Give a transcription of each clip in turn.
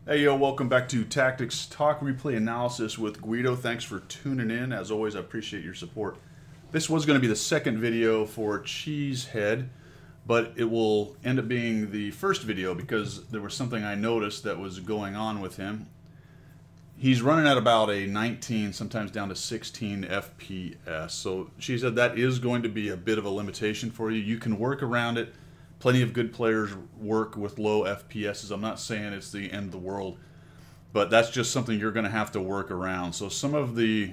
Hey yo, welcome back to Tactics Talk Replay Analysis with Guido. Thanks for tuning in. As always, I appreciate your support. This was going to be the second video for Cheesehead, but it will end up being the first video because there was something I noticed that was going on with him. He's running at about a 19, sometimes down to 16 FPS. So Cheesehead, that is going to be a bit of a limitation for you. You can work around it. Plenty of good players work with low FPSs. I'm not saying it's the end of the world, but that's just something you're going to have to work around. So some of the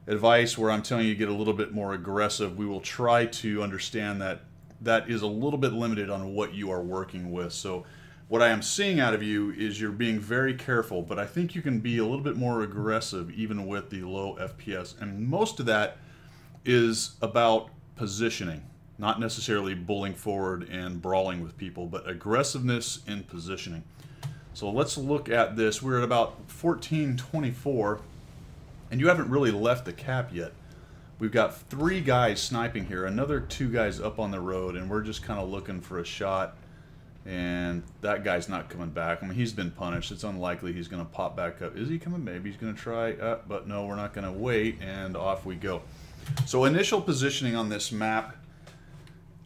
advice where I'm telling you to get a little bit more aggressive, we will try to understand that that is a little bit limited on what you are working with. So what I am seeing out of you is you're being very careful, but I think you can be a little bit more aggressive even with the low FPS. And most of that is about positioning. Not necessarily bullying forward and brawling with people, but aggressiveness in positioning. So let's look at this. We're at about 1424, and you haven't really left the cap yet. We've got 3 guys sniping here, another 2 guys up on the road, and we're just kind of looking for a shot. And that guy's not coming back. I mean, he's been punished. It's unlikely he's going to pop back up. Is he coming? Maybe he's going to try. But no, we're not going to wait, and off we go. So initial positioning on this map,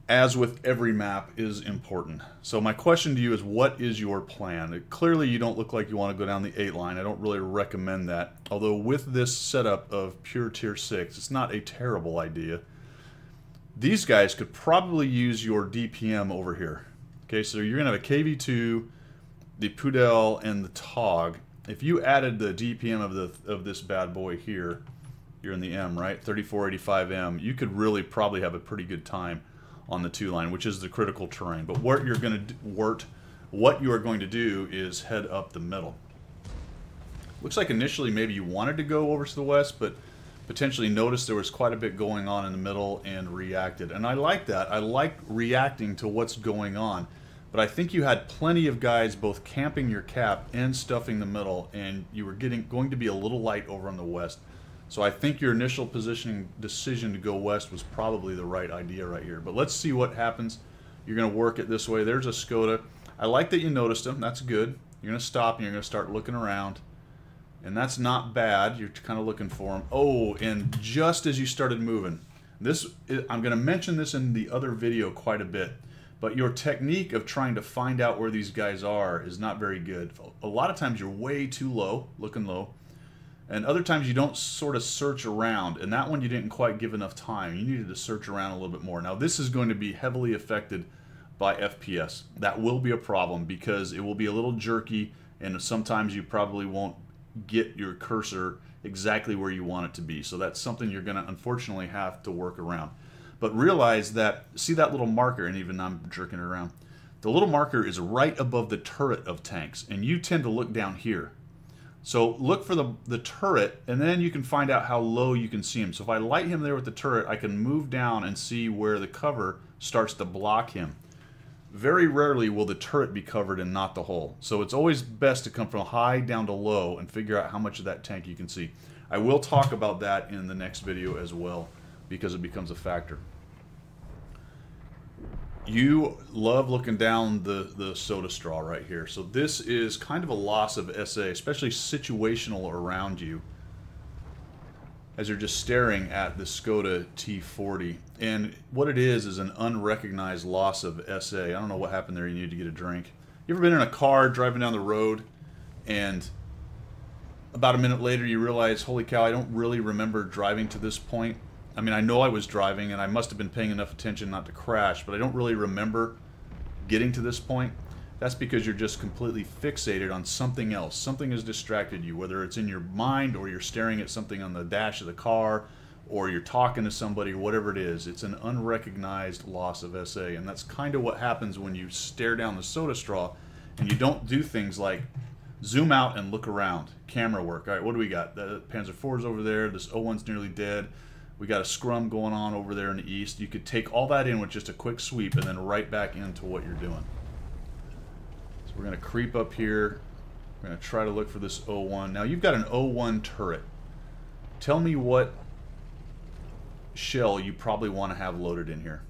as with every map, is important. So my question to you is, what is your plan? Clearly you don't look like you want to go down the 8 line. I don't really recommend that. Although with this setup of pure tier 6, it's not a terrible idea. These guys could probably use your DPM over here. Okay, so you're going to have a KV2, the Pudel, and the Tog. If you added the DPM of this bad boy here, you're in the M, right? 3485M, you could really probably have a pretty good time on the 2 line, which is the critical terrain. But what you are going to do is head up the middle. Looks like initially maybe you wanted to go over to the west, but potentially noticed there was quite a bit going on in the middle and reacted. And I like that. I like reacting to what's going on. But I think you had plenty of guys both camping your cap and stuffing the middle, and you were going to be a little light over on the west. So I think your initial positioning decision to go west was probably the right idea right here. But let's see what happens. You're going to work it this way. There's a Skoda. I like that you noticed him. That's good. You're going to stop and you're going to start looking around. And that's not bad. You're kind of looking for him. Oh, and just as you started moving. I'm going to mention this in the other video quite a bit. But your technique of trying to find out where these guys are is not very good. A lot of times you're way too low, looking low. And other times you don't sort of search around, and that one you didn't quite give enough time. You needed to search around a little bit more. Now this is going to be heavily affected by FPS. That will be a problem because it will be a little jerky, and sometimes you probably won't get your cursor exactly where you want it to be. So that's something you're going to unfortunately have to work around. But realize that, see that little marker, and even I'm jerking it around. The little marker is right above the turret of tanks, and you tend to look down here. So look for the turret, and then you can find out how low you can see him. So if I light him there with the turret, I can move down and see where the cover starts to block him. Very rarely will the turret be covered and not the hole. So it's always best to come from high down to low and figure out how much of that tank you can see. I will talk about that in the next video as well because it becomes a factor. You love looking down the soda straw right here. So this is kind of a loss of SA, especially situational around you, as you're just staring at the Skoda T40. And what it is an unrecognized loss of SA. I don't know what happened there. You need to get a drink. You ever been in a car driving down the road and about a minute later you realize, holy cow, I don't really remember driving to this point? I mean, I know I was driving and I must have been paying enough attention not to crash, but I don't really remember getting to this point. That's because you're just completely fixated on something else. Something has distracted you, whether it's in your mind or you're staring at something on the dash of the car or you're talking to somebody or whatever it is. It's an unrecognized loss of SA, and that's kind of what happens when you stare down the soda straw and you don't do things like zoom out and look around. Camera work. All right, what do we got? The Panzer IV's over there. This O1's nearly dead. We got a scrum going on over there in the east. You could take all that in with just a quick sweep and then right back into what you're doing. So we're going to creep up here. We're going to try to look for this O1. Now you've got an O1 turret. Tell me what shell you probably want to have loaded in here.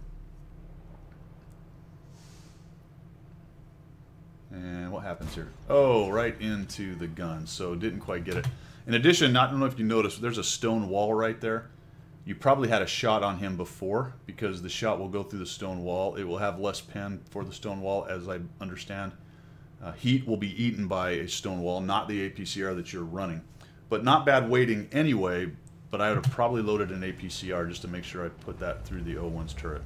And what happens here? Oh, right into the gun. So didn't quite get it. In addition, I don't know if you noticed, there's a stone wall right there. You probably had a shot on him before because the shot will go through the stone wall. It will have less pen for the stone wall, as I understand. Heat will be eaten by a stone wall, not the APCR that you're running. But not bad weighting anyway, but I would have probably loaded an APCR just to make sure I put that through the O1's turret.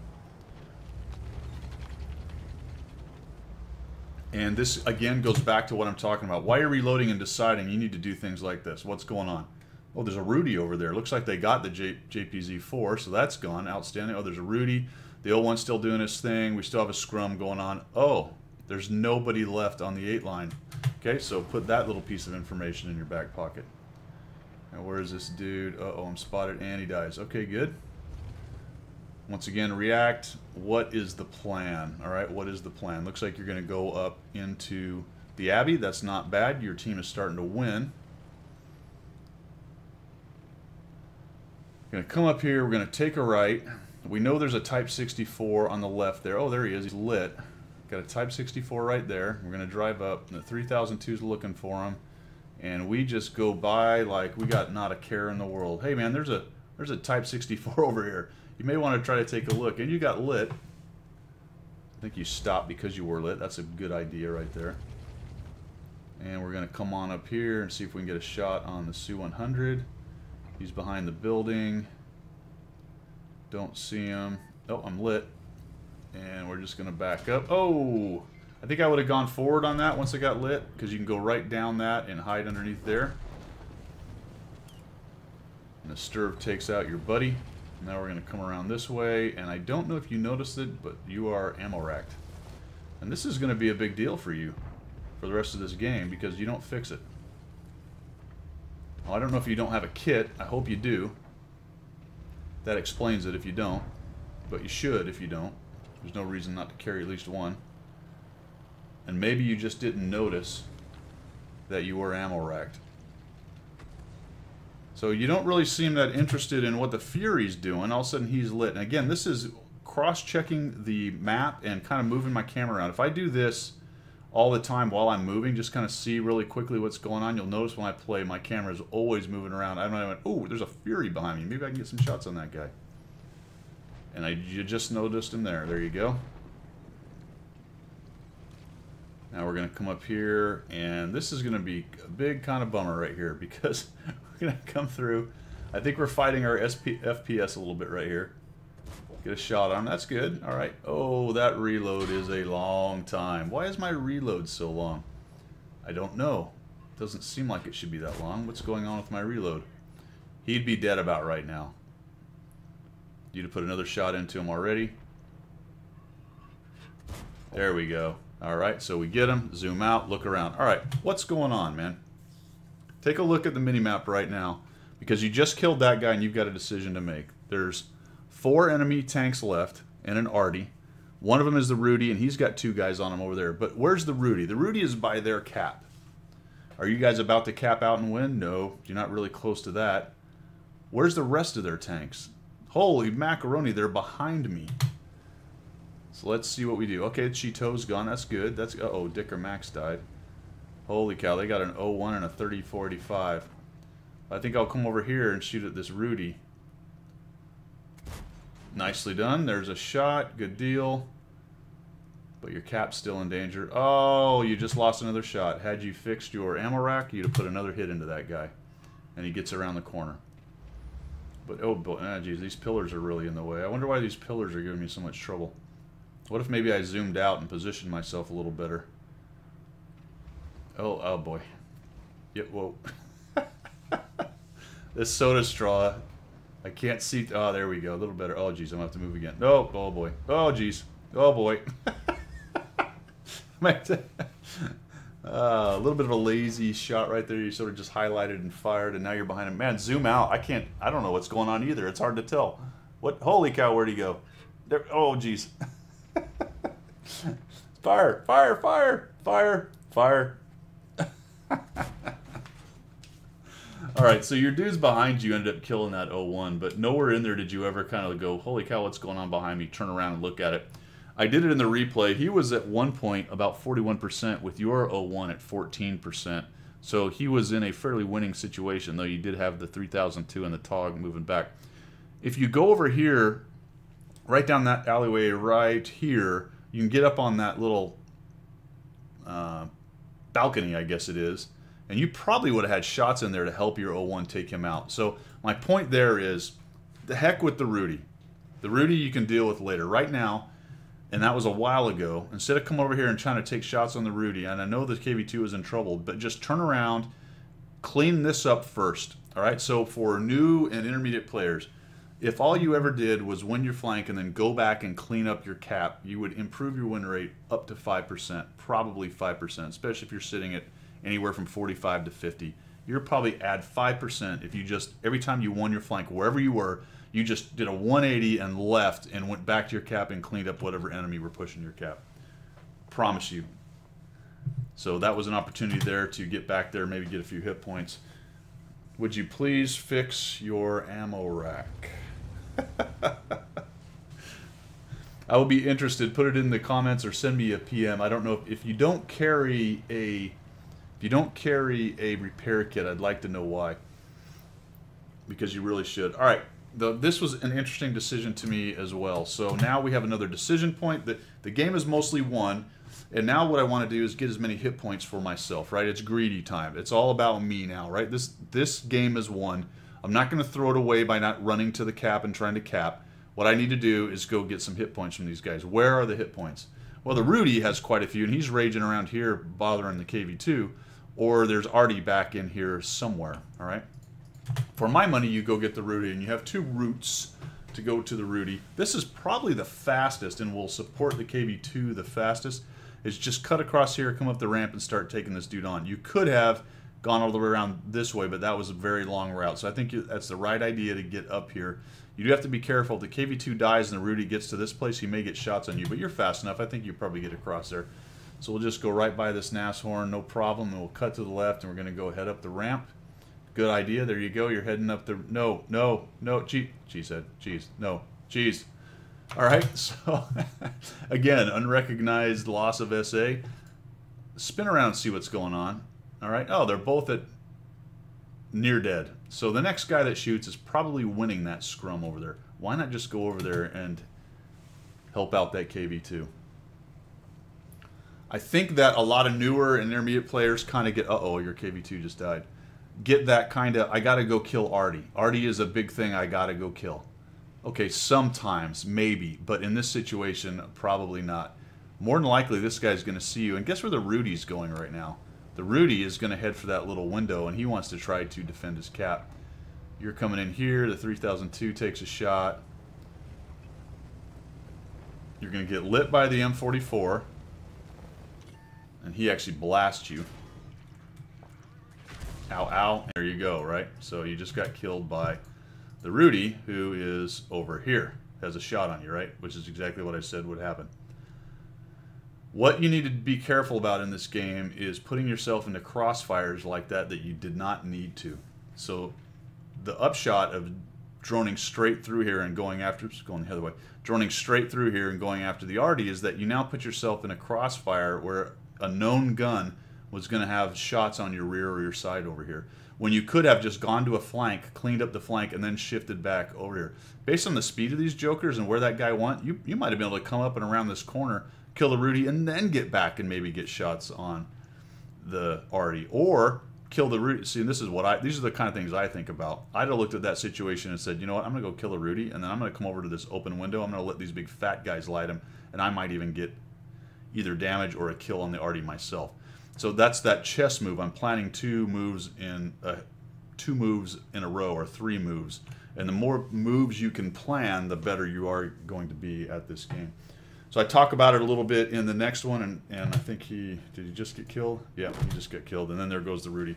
And this, again, goes back to what I'm talking about. While you're reloading and deciding, you need to do things like this. What's going on? Oh, there's a Rudy over there. Looks like they got the JPZ-4, so that's gone. Outstanding. Oh, there's a Rudy. The O1's still doing his thing. We still have a scrum going on. Oh, there's nobody left on the 8 line. Okay, so put that little piece of information in your back pocket. Now, where is this dude? Uh-oh, I'm spotted, and he dies. Okay, good. Once again, react. What is the plan? All right, what is the plan? Looks like you're going to go up into the Abbey. That's not bad. Your team is starting to win. We're going to come up here. We're going to take a right. We know there's a Type 64 on the left there. Oh, there he is. He's lit. Got a Type 64 right there. We're going to drive up. The 3002 is looking for him. And we just go by like we got not a care in the world. Hey, man, there's a Type 64 over here. You may want to try to take a look. And you got lit. I think you stopped because you were lit. That's a good idea right there. And we're going to come on up here and see if we can get a shot on the Su-100. He's behind the building. Don't see him. Oh, I'm lit. And we're just going to back up. Oh! I think I would have gone forward on that once it got lit, because you can go right down that and hide underneath there. And the Sturv takes out your buddy. Now we're going to come around this way, and I don't know if you noticed it, but you are ammo racked. And this is going to be a big deal for you for the rest of this game, because you don't fix it. Well, I don't know if you don't have a kit. I hope you do. That explains it if you don't, but you should if you don't. There's no reason not to carry at least one. And maybe you just didn't notice that you were ammo racked. So you don't really seem that interested in what the Fury's doing. All of a sudden he's lit. And again, this is cross-checking the map and kind of moving my camera around. If I do this all the time while I'm moving, just kind of see really quickly what's going on, you'll notice when I play, my camera is always moving around. I went, oh, there's a Fury behind me. Maybe I can get some shots on that guy. And you just noticed him there. There you go. Now we're going to come up here, and this is going to be a big kind of bummer right here, because we're going to come through. I think we're fighting our FPS a little bit right here. Get a shot on him. That's good. All right. Oh, that reload is a long time. Why is my reload so long? I don't know. Doesn't seem like it should be that long. What's going on with my reload? He'd be dead about right now. You'd have put another shot into him already. There we go. All right, so we get him, zoom out, look around. All right, what's going on, man? Take a look at the minimap right now, because you just killed that guy and you've got a decision to make. There's 4 enemy tanks left and an Arty. One of them is the Rudy, and he's got 2 guys on him over there. But where's the Rudy? The Rudy is by their cap. Are you guys about to cap out and win? No, you're not really close to that. Where's the rest of their tanks? Holy macaroni, they're behind me. So let's see what we do. Okay, Cheeto's gone. That's good. That's uh-oh, Dicker Max died. Holy cow, they got an 01 and a 30-45. I think I'll come over here and shoot at this Rudy. Nicely done. There's a shot. Good deal. But your cap's still in danger. Oh, you just lost another shot. Had you fixed your ammo rack, you'd have put another hit into that guy. And he gets around the corner. But oh boy, geez, these pillars are really in the way. I wonder why these pillars are giving me so much trouble. What if maybe I zoomed out and positioned myself a little better? Oh boy. Yep, whoa. This soda straw, I can't see. Oh, there we go. A little better. Oh, geez, I'm going to have to move again. No, oh boy. Oh, geez. Oh, boy. A little bit of a lazy shot right there. You sort of just highlighted and fired, and now you're behind him. Man, zoom out. I don't know what's going on either. It's hard to tell. What? Holy cow, where'd he go? There. Oh, geez. Fire, fire, fire, fire, fire. Alright, so your dudes behind you ended up killing that 01, but nowhere in there did you ever kind of go, holy cow, what's going on behind me? Turn around and look at it. I did it in the replay. He was at one point about 41% with your 01 at 14%. So he was in a fairly winning situation, though you did have the 3002 and the TOG moving back. If you go over here, right down that alleyway right here, you can get up on that little balcony, I guess it is, and you probably would have had shots in there to help your 01 take him out. So my point there is, the heck with the Rudy. The Rudy you can deal with later. Right now, and that was a while ago, instead of coming over here and trying to take shots on the Rudy, and I know the KV2 is in trouble, but just turn around, clean this up first. All right, so for new and intermediate players, if all you ever did was win your flank and then go back and clean up your cap, you would improve your win rate up to 5%, probably 5%, especially if you're sitting at anywhere from 45 to 50. You'll probably add 5% if you just, every time you won your flank, wherever you were, you just did a 180 and left and went back to your cap and cleaned up whatever enemy were pushing your cap. Promise you. So that was an opportunity there to get back there, maybe get a few hit points. Would you please fix your ammo rack? I will be interested. Put it in the comments or send me a PM. I don't know if you don't carry a repair kit. I'd like to know why. Because you really should. All right. This was an interesting decision to me as well. So now we have another decision point. The game is mostly won, and now what I want to do is get as many hit points for myself, right? It's greedy time. It's all about me now, right? This game is won. I'm not going to throw it away by not running to the cap and trying to cap. What I need to do is go get some hit points from these guys. Where are the hit points? Well, the Rudy has quite a few, and he's raging around here bothering the KV2, or there's Artie back in here somewhere, all right? For my money, you go get the Rudy, and you have two routes to go to the Rudy. This is probably the fastest, and will support the KV2 the fastest, is just cut across here, come up the ramp, and start taking this dude on. You could have gone all the way around this way, but that was a very long route. So I think that's the right idea to get up here. You do have to be careful. If the KV2 dies and the Rudy gets to this place, he may get shots on you, but you're fast enough. I think you probably get across there. So we'll just go right by this Nashorn, no problem, and we'll cut to the left, and we're going to go head up the ramp. Good idea. There you go. You're heading up the... No. Cheesehead. Cheese. No. Cheese. All right. So, again, unrecognized loss of SA. Spin around and see what's going on. All right. Oh, they're both at near dead. So the next guy that shoots is probably winning that scrum over there. Why not just go over there and help out that KV2? I think that a lot of newer and intermediate players kind of get... Uh-oh, your KV2 just died. Get that kind of, I got to go kill Artie. Artie is a big thing I got to go kill. Okay, sometimes, maybe, but in this situation, probably not. More than likely, this guy's going to see you. And guess where the Rudy's going right now? The Rudy is going to head for that little window, and he wants to try to defend his cap. You're coming in here. The 3002 takes a shot. You're going to get lit by the M44, and he actually blasts you. Ow, ow. There you go, right? So you just got killed by the Rudy, who is over here. Has a shot on you, right? Which is exactly what I said would happen. What you need to be careful about in this game is putting yourself into crossfires like that you did not need to. So the upshot of droning straight through here and going after... Just going the other way. Droning straight through here and going after the Artie is that you now put yourself in a crossfire where a known gun was going to have shots on your rear or your side over here, when you could have just gone to a flank, cleaned up the flank, and then shifted back over here. Based on the speed of these jokers and where that guy went, you might have been able to come up and around this corner, kill the Rudy, and then get back and maybe get shots on the Artie. Or kill the Rudy. See, these are the kind of things I think about. I'd have looked at that situation and said, you know what, I'm going to go kill the Rudy, and then I'm going to come over to this open window. I'm going to let these big fat guys light him, and I might even get either damage or a kill on the Artie myself. So that's that chess move. I'm planning two moves in a row, or 3 moves. And the more moves you can plan, the better you are going to be at this game. So I talk about it a little bit in the next one, and I think did he just get killed? Yeah, he just got killed, and then there goes the Rudy.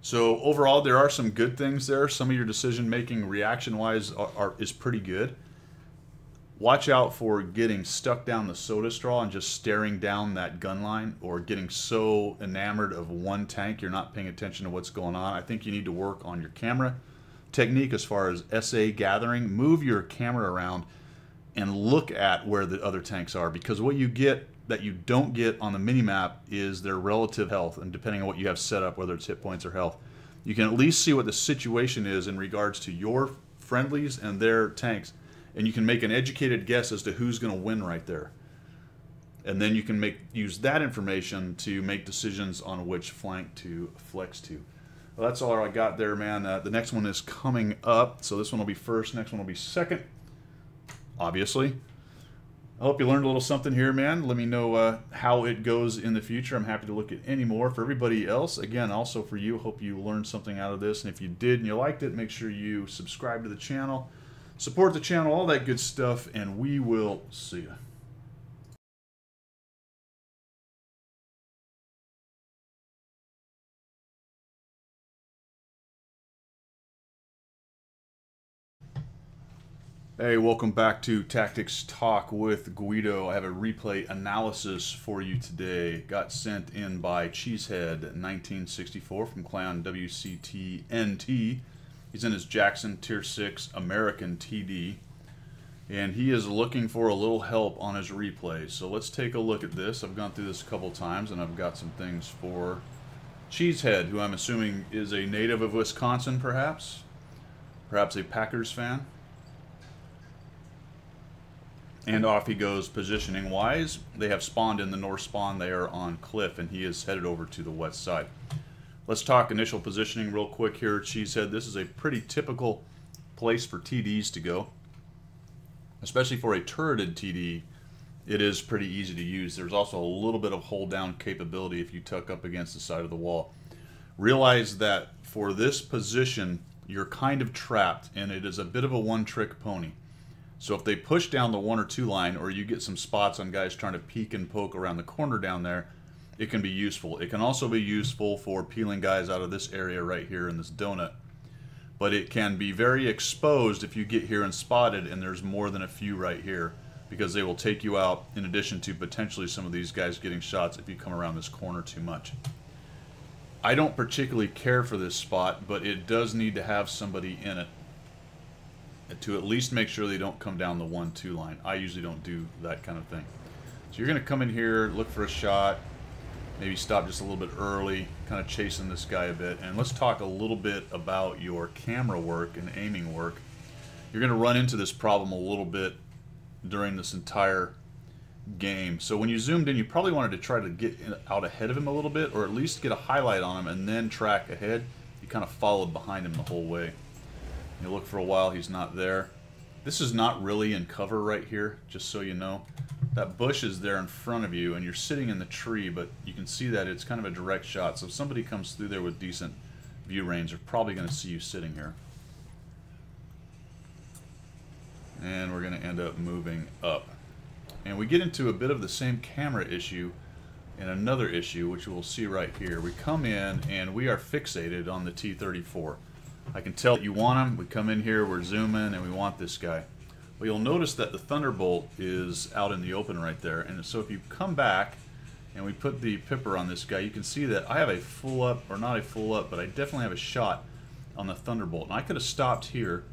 So overall, there are some good things there. Some of your decision-making reaction-wise is pretty good. Watch out for getting stuck down the soda straw and just staring down that gun line, or getting so enamored of one tank you're not paying attention to what's going on. I think you need to work on your camera technique as far as SA gathering. Move your camera around. and look at where the other tanks are, because what you get that you don't get on the mini-map is their relative health, and depending on what you have set up, whether it's hit points or health, you can at least see what the situation is in regards to your friendlies and their tanks, and you can make an educated guess as to who's going to win right there. And then you can use that information to make decisions on which flank to flex to. Well, that's all I got there, man. The next one is coming up, so this one will be first, next one will be second, obviously. I hope you learned a little something here, man. Let me know how it goes in the future. I'm happy to look at any more. For everybody else, again, also for you, hope you learned something out of this. And if you did and you liked it, make sure you subscribe to the channel, support the channel, all that good stuff, and we will see you. Hey, welcome back to Tactics Talk with Guido. I have a replay analysis for you today. Got sent in by Cheesehead1964 from clan WCTNT. He's in his Jackson Tier 6 American TD, and he is looking for a little help on his replay. So let's take a look at this. I've gone through this a couple times, and I've got some things for Cheesehead, who I'm assuming is a native of Wisconsin, perhaps a Packers fan. And off he goes positioning wise. They have spawned in the north spawn. They are on cliff, and he is headed over to the west side. Let's talk initial positioning real quick here. Cheesehead, this is a pretty typical place for TDs to go. Especially for a turreted TD, it is pretty easy to use. There's also a little bit of hold down capability if you tuck up against the side of the wall. Realize that for this position, you're kind of trapped, and it is a bit of a one-trick pony. So if they push down the 1 or 2 line, or you get some spots on guys trying to peek and poke around the corner down there, it can be useful. It can also be useful for peeling guys out of this area right here in this donut. But it can be very exposed if you get here and spotted and there's more than a few right here, because they will take you out in addition to potentially some of these guys getting shots if you come around this corner too much. I don't particularly care for this spot, but it does need to have somebody in it to at least make sure they don't come down the 1-2 line. I usually don't do that kind of thing. So you're going to come in here, look for a shot, maybe stop just a little bit early, kind of chasing this guy a bit. And let's talk a little bit about your camera work and aiming work. You're going to run into this problem a little bit during this entire game. So when you zoomed in, you probably wanted to try to get out ahead of him a little bit, or at least get a highlight on him and then track ahead. You kind of followed behind him the whole way. You look for a while, he's not there. This is not really in cover right here, just so you know. That bush is there in front of you, and you're sitting in the tree, but you can see that it's kind of a direct shot. So if somebody comes through there with decent view range, they're probably going to see you sitting here. And we're going to end up moving up. And we get into a bit of the same camera issue and another issue, which we'll see right here. We come in, and we are fixated on the T-34. I can tell that you want him. We come in here, we're zooming, and we want this guy. Well, you'll notice that the Thunderbolt is out in the open right there. And so if you come back and we put the Pipper on this guy, you can see that I have a full up, or not a full up, but I definitely have a shot on the Thunderbolt. And I could have stopped here,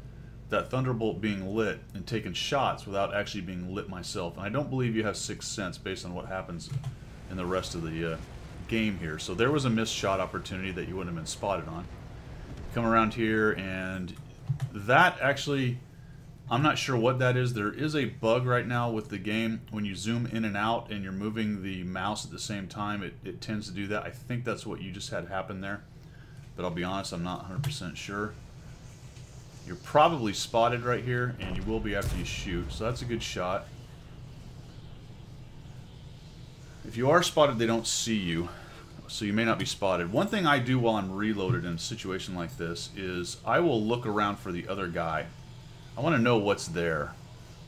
that Thunderbolt being lit, and taken shots without actually being lit myself. And I don't believe you have 6th sense based on what happens in the rest of the game here. So there was a missed shot opportunity that you wouldn't have been spotted on. Come around here, and that actually, I'm not sure what that is. There is a bug right now with the game. When you zoom in and out and you're moving the mouse at the same time, it tends to do that. I think that's what you just had happen there, but I'll be honest, I'm not 100% sure. You're probably spotted right here, and you will be after you shoot, so that's a good shot. If you are spotted, they don't see you, so you may not be spotted. One thing I do while I'm reloaded in a situation like this is I will look around for the other guy. I want to know what's there.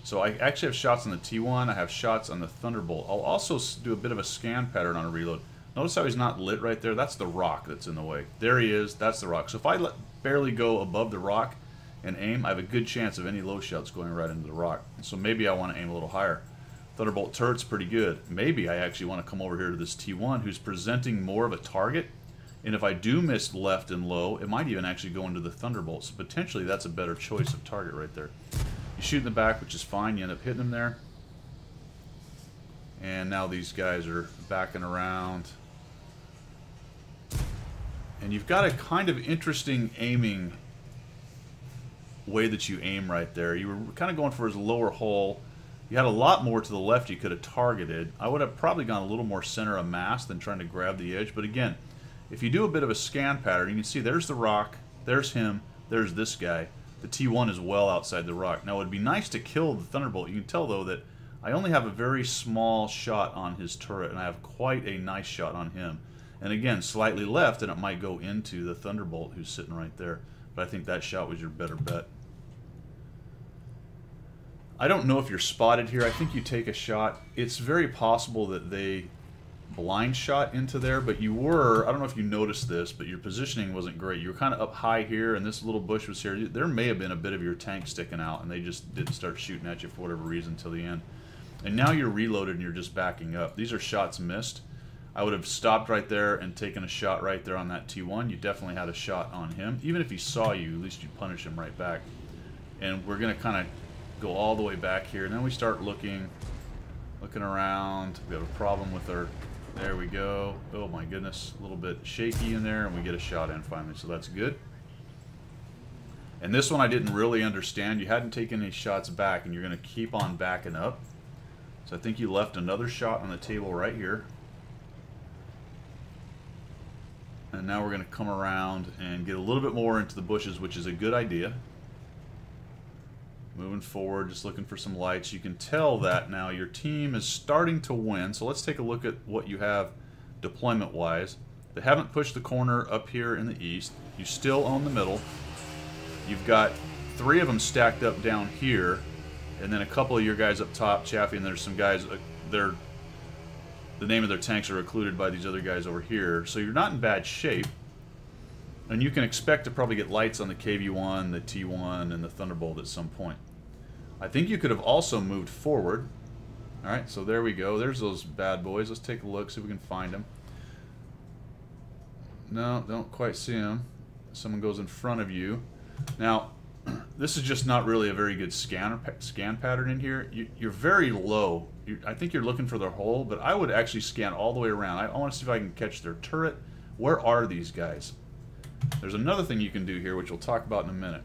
So I actually have shots on the T1, I have shots on the Thunderbolt. I'll also do a bit of a scan pattern on a reload. Notice how he's not lit right there? That's the rock that's in the way. There he is, that's the rock. So if I barely go above the rock and aim, I have a good chance of any low shots going right into the rock. So maybe I want to aim a little higher. Thunderbolt turret's pretty good. Maybe I actually want to come over here to this T1 who's presenting more of a target. And if I do miss left and low, it might even actually go into the Thunderbolt. So potentially that's a better choice of target right there. You shoot in the back, which is fine. You end up hitting them there. And now these guys are backing around. And you've got a kind of interesting aiming way that you aim right there. You were kind of going for his lower hull. You had a lot more to the left you could have targeted. I would have probably gone a little more center of mass than trying to grab the edge. But again, if you do a bit of a scan pattern, you can see there's the rock, there's him, there's this guy. The T1 is well outside the rock. Now it would be nice to kill the Thunderbolt. You can tell though that I only have a very small shot on his turret, and I have quite a nice shot on him. And again, slightly left, and it might go into the Thunderbolt who's sitting right there. But I think that shot was your better bet. I don't know if you're spotted here. I think you take a shot. It's very possible that they blind shot into there, but you were, I don't know if you noticed this, but your positioning wasn't great. You were kind of up high here, and this little bush was here. There may have been a bit of your tank sticking out, and they just didn't start shooting at you for whatever reason until the end. And now you're reloaded and you're just backing up. These are shots missed. I would have stopped right there and taken a shot right there on that T1. You definitely had a shot on him. Even if he saw you, at least you'd punish him right back. And we're going to kind of go all the way back here. And then we start looking around. We have a problem with our... There we go. Oh my goodness. A little bit shaky in there, and we get a shot in finally. So that's good. And this one I didn't really understand. You hadn't taken any shots back, and you're going to keep on backing up. So I think you left another shot on the table right here. And now we're going to come around and get a little bit more into the bushes, which is a good idea. Moving forward, just looking for some lights. You can tell that now your team is starting to win. So let's take a look at what you have deployment-wise. They haven't pushed the corner up here in the east. You still own the middle. You've got 3 of them stacked up down here. And then a couple of your guys up top, Chaffee, and there's some guys, the name of their tanks are occluded by these other guys over here. So you're not in bad shape. And you can expect to probably get lights on the KV-1, the T1, and the Thunderbolt at some point. I think you could have also moved forward. Alright, so there we go. There's those bad boys. Let's take a look, see if we can find them. No, don't quite see them. Someone goes in front of you. Now, this is just not really a very good scan pattern in here. You're very low. I think you're looking for their hole, but I would actually scan all the way around. I want to see if I can catch their turret. Where are these guys? There's another thing you can do here, which we'll talk about in a minute.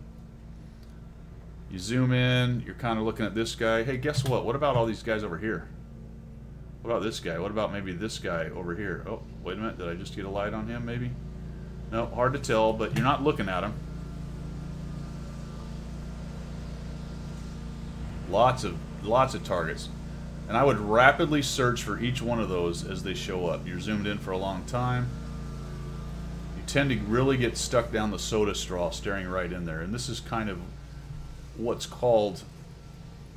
You zoom in, you're kind of looking at this guy. Hey, guess what? What about all these guys over here? What about this guy? What about maybe this guy over here? Oh, wait a minute. Did I just get a light on him, maybe? No, hard to tell, but you're not looking at him. Lots of targets. And I would rapidly search for each one of those as they show up. You're zoomed in for a long time. You tend to really get stuck down the soda straw staring right in there. And this is kind of what's called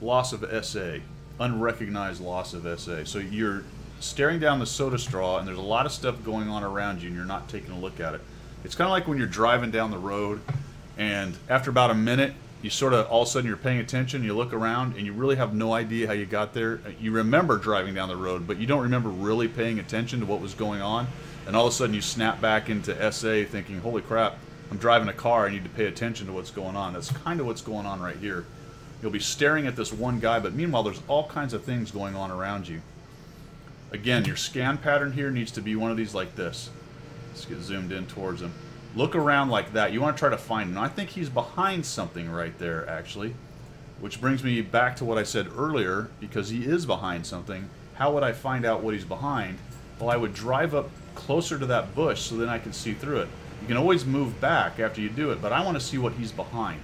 loss of SA, unrecognized loss of SA. So you're staring down the soda straw and there's a lot of stuff going on around you and you're not taking a look at it. It's kind of like when you're driving down the road and after about a minute you sort of all of a sudden you're paying attention, you look around and you really have no idea how you got there. You remember driving down the road, but you don't remember really paying attention to what was going on. And all of a sudden you snap back into SA thinking, holy crap, I'm driving a car, I need to pay attention to what's going on. That's kind of what's going on right here. You'll be staring at this one guy, but meanwhile there's all kinds of things going on around you. Again, your scan pattern here needs to be one of these like this. Let's get zoomed in towards him. Look around like that. You want to try to find him. Now, I think he's behind something right there, actually. Which brings me back to what I said earlier, because he is behind something. How would I find out what he's behind? Well, I would drive up closer to that bush so then I can see through it. You can always move back after you do it, but I want to see what he's behind.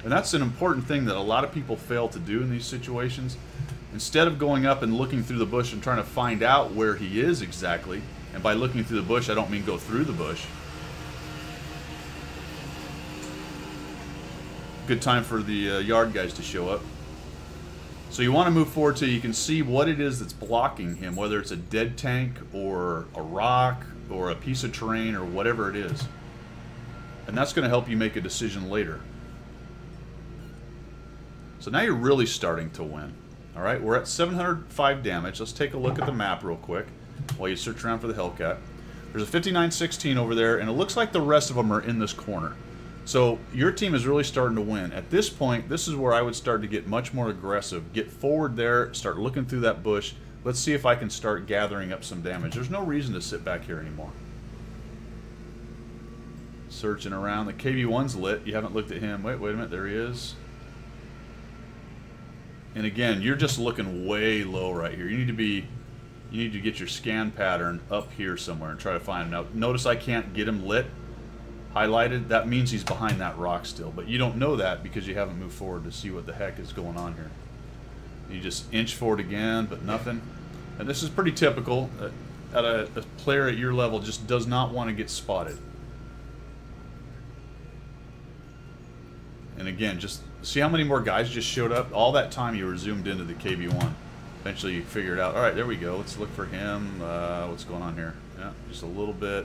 And that's an important thing that a lot of people fail to do in these situations. Instead of going up and looking through the bush and trying to find out where he is exactly, and by looking through the bush, I don't mean go through the bush. Good time for the yard guys to show up. So you want to move forward so you can see what it is that's blocking him, whether it's a dead tank or a rock or a piece of terrain or whatever it is. And that's going to help you make a decision later. So now you're really starting to win. Alright, we're at 705 damage. Let's take a look at the map real quick while you search around for the Hellcat. There's a 5916 over there, and it looks like the rest of them are in this corner. So your team is really starting to win. At this point, this is where I would start to get much more aggressive. Get forward there, start looking through that bush. Let's see if I can start gathering up some damage. There's no reason to sit back here anymore. Searching around. The KV-1's lit. You haven't looked at him. Wait a minute. There he is. And again, you're just looking way low right here. You need to get your scan pattern up here somewhere and try to find him. Now, notice I can't get him lit. Highlighted, that means he's behind that rock still, but you don't know that because you haven't moved forward to see what the heck is going on here. You just inch forward again, but nothing. And this is pretty typical. A player at your level just does not want to get spotted. And again, just see how many more guys just showed up. All that time you were zoomed into the KV-1. Eventually you figured out, all right, there we go. Let's look for him. What's going on here? Yeah, just a little bit.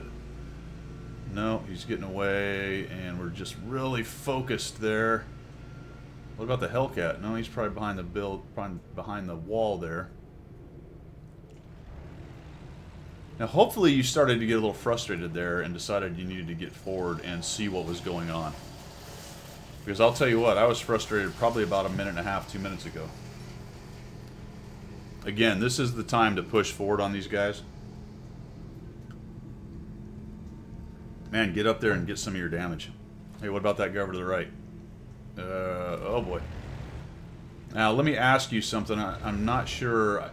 No, he's getting away, and we're just really focused there. What about the Hellcat? No, he's probably behind the behind the wall there. Now, hopefully you started to get a little frustrated there and decided you needed to get forward and see what was going on. Because I'll tell you what, I was frustrated probably about a minute and a half, 2 minutes ago. Again, this is the time to push forward on these guys. Man, get up there and get some of your damage. Hey, what about that guy over to the right? Oh boy. Now, let me ask you something. I'm not sure.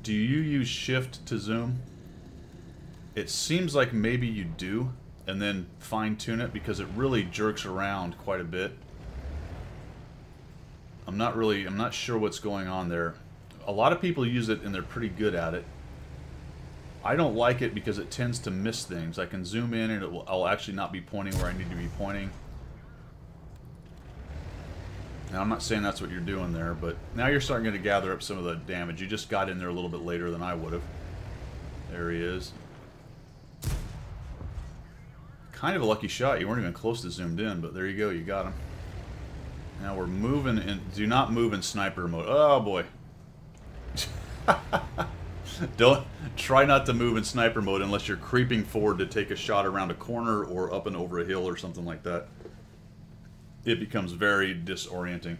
Do you use shift to zoom? It seems like maybe you do, and then fine-tune it because it really jerks around quite a bit. I'm not sure what's going on there. A lot of people use it and they're pretty good at it. I don't like it because it tends to miss things. I can zoom in and I'll actually not be pointing where I need to be pointing. Now, I'm not saying that's what you're doing there, but now you're starting to gather up some of the damage. You just got in there a little bit later than I would have. There he is. Kind of a lucky shot. You weren't even close to zoomed in, but there you go. You got him. Now we're moving in. Do not move in sniper mode. Oh, boy. Don't try not to move in sniper mode unless you're creeping forward to take a shot around a corner or up and over a hill or something like that. It becomes very disorienting.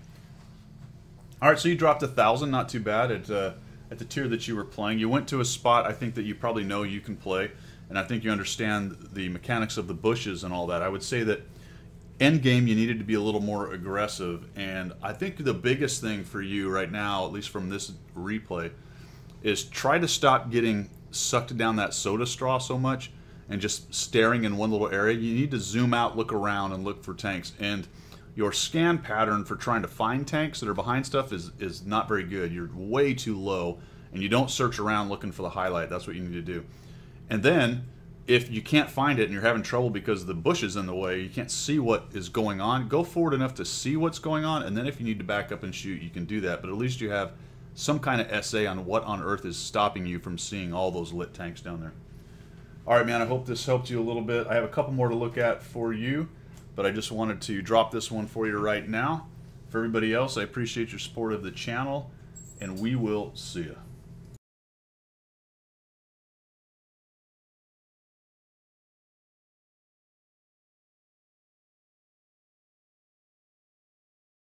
All right, so you dropped 1,000, not too bad at the tier that you were playing. You went to a spot I think that you probably know you can play, and I think you understand the mechanics of the bushes and all that. I would say that end game you needed to be a little more aggressive, and I think the biggest thing for you right now, at least from this replay, is try to stop getting sucked down that soda straw so much and just staring in one little area. You need to zoom out, look around, and look for tanks. And your scan pattern for trying to find tanks that are behind stuff is not very good. You're way too low, and you don't search around looking for the highlight. That's what you need to do. And then, if you can't find it and you're having trouble because the bush is in the way, you can't see what is going on, go forward enough to see what's going on, and then if you need to back up and shoot, you can do that. But at least you have some kind of essay on what on earth is stopping you from seeing all those lit tanks down there. All right, man, I hope this helped you a little bit. I have a couple more to look at for you, but I just wanted to drop this one for you right now. For everybody else, I appreciate your support of the channel, and we will see you.